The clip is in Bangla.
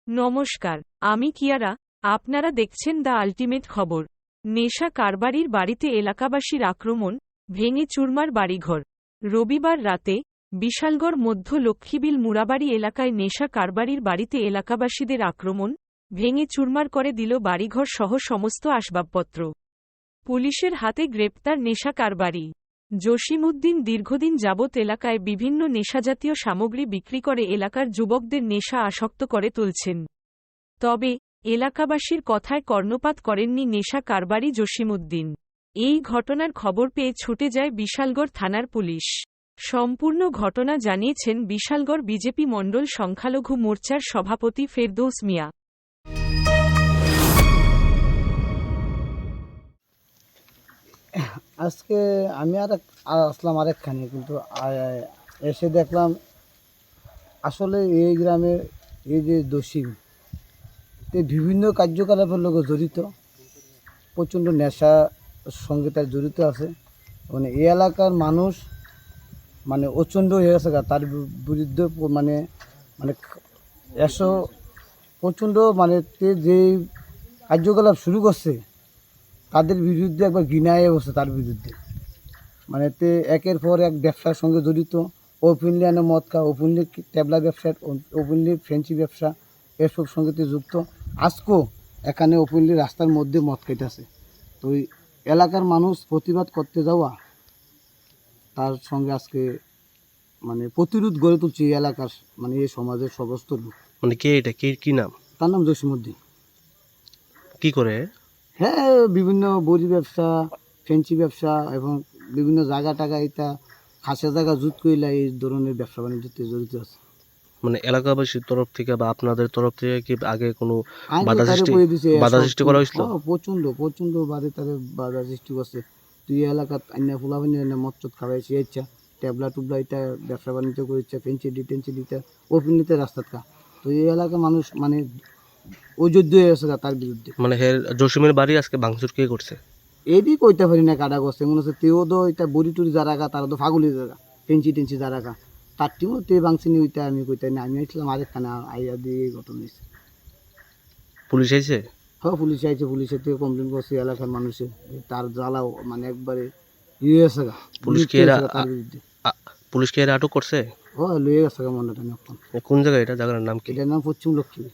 নমস্কার, আমি কিয়ারা। আপনারা দেখছেন দ্য আল্টিমেট খবর। নেশা কারবারির বাড়িতে এলাকাবাসীর আক্রমণ, ভেঙে চুরমার বাড়িঘর। রবিবার রাতে বিশালগড় মধ্য লক্ষ্মীবিল মুড়াবাড়ি এলাকায় নেশা কারবারির বাড়িতে এলাকাবাসীদের আক্রমণ, ভেঙে চুরমার করে দিল বাড়িঘর সহ সমস্ত আসবাবপত্র। পুলিশের হাতে গ্রেপ্তার নেশা কারবারি জসিমউদ্দিন দীর্ঘদিন যাবৎ এলাকায় বিভিন্ন নেশাজাতীয় সামগ্রী বিক্রি করে এলাকার যুবকদের নেশা আসক্ত করে তুলছেন। তবে এলাকাবাসীর কথায় কর্ণপাত করেননি নেশা কারবারি জসিমউদ্দিন। এই ঘটনার খবর পেয়ে ছুটে যায় বিশালগড় থানার পুলিশ। সম্পূর্ণ ঘটনা জানিয়েছেন বিশালগড় বিজেপি মণ্ডল সংখ্যালঘু মোর্চার সভাপতি ফেরদৌস মিয়া। আজকে আমি আসলাম আরেকখানে, কিন্তু এসে দেখলাম আসলে এই গ্রামে এই যে দোষী বিভিন্ন কার্যকলাপের লোক জড়িত, প্রচণ্ড নেশা সঙ্গে তার জড়িত আছে। মানে এই এলাকার মানুষ প্রচণ্ড হয়ে গেছে, তার বিরুদ্ধে মানে প্রচণ্ড যে কার্যকলাপ শুরু করছে তাদের বিরুদ্ধে একবার ঘৃণায় বসে, তার বিরুদ্ধে একের পর এক ব্যবসার সঙ্গে জড়িত। ওপেনলি মদ খা, ওপেনলি ট্যাবলা ব্যবসা, ওপেনলি ফ্রেঞ্চি ব্যবসা, এসব সঙ্গে যুক্ত। আজকেও এখানে ওপেনলি রাস্তার মধ্যে মদ খাইতেছে। তো ওই এলাকার মানুষ প্রতিবাদ করতে যাওয়া, তার সঙ্গে আজকে প্রতিরোধ গড়ে তুলছে এই এলাকার এই সমাজের সমস্ত লোক। কে এটা, কি নাম? তার নাম জসিমউদ্দিন। কি করে? হ্যাঁ, বিভিন্ন বড়ি ব্যবসা, ফেন্সি ব্যবসা এবং বিভিন্ন জায়গা টাকা এটা খাসা জায়গা জুত কইলা এই ধরনের ব্যবসা বাণিজ্যতে জড়িত আছে। এলাকাবাসীর তরফ থেকে বা আপনাদের তরফ থেকে কি আগে কোনো বাধা সৃষ্টি করা হয়েছিল? প্রচণ্ড বাদে তাদের বাধা সৃষ্টি করছে। তুই এলাকাত আইনা ফুলাবানি মচ্চত খাওয়াইছে, ইচ্ছা ট্যাবলা টুবলা এটা ব্যবসা বাণিজ্য করেছে, ফেন্সি ডিটেন্সিটা ওপেনলিতে রাস্তাত খা। তো এই এলাকার মানুষ অযোগ্য হয়ে গেছে তার বিরুদ্ধে। জসিমের বাড়ি আজকে ভাঙচুর কে করছে? এদিই কইতে পারি না কাটা করছে, মনে হচ্ছে তেও তো এটা বড়ি টুরি যারা খা, তারা তো ফাগুলি জায়গা, ফেন্সি টেন্সি যারা খা, তার টিমও তে ভাঙছিনি। ওইটা আমি কইতাই না, আমি আসলাম আরেকখানে আইয়া দিয়ে এই ঘটনা হয়েছে। পুলিশ আইছে? হ্যাঁ, পুলিশ আইছে। পুলিশের থেকে কমপ্লেন করছে এলাকার মানুষের, তার জ্বালাও একবারে ইয়ে গেছে গা। পুলিশ কি এর আটক করছে? হ্যাঁ, লইয়ে গেছে গা মন্ডাটা। কোন জায়গায় এটা? জায়গার নাম কি? এটার নাম পশ্চিম লক্ষ্মী।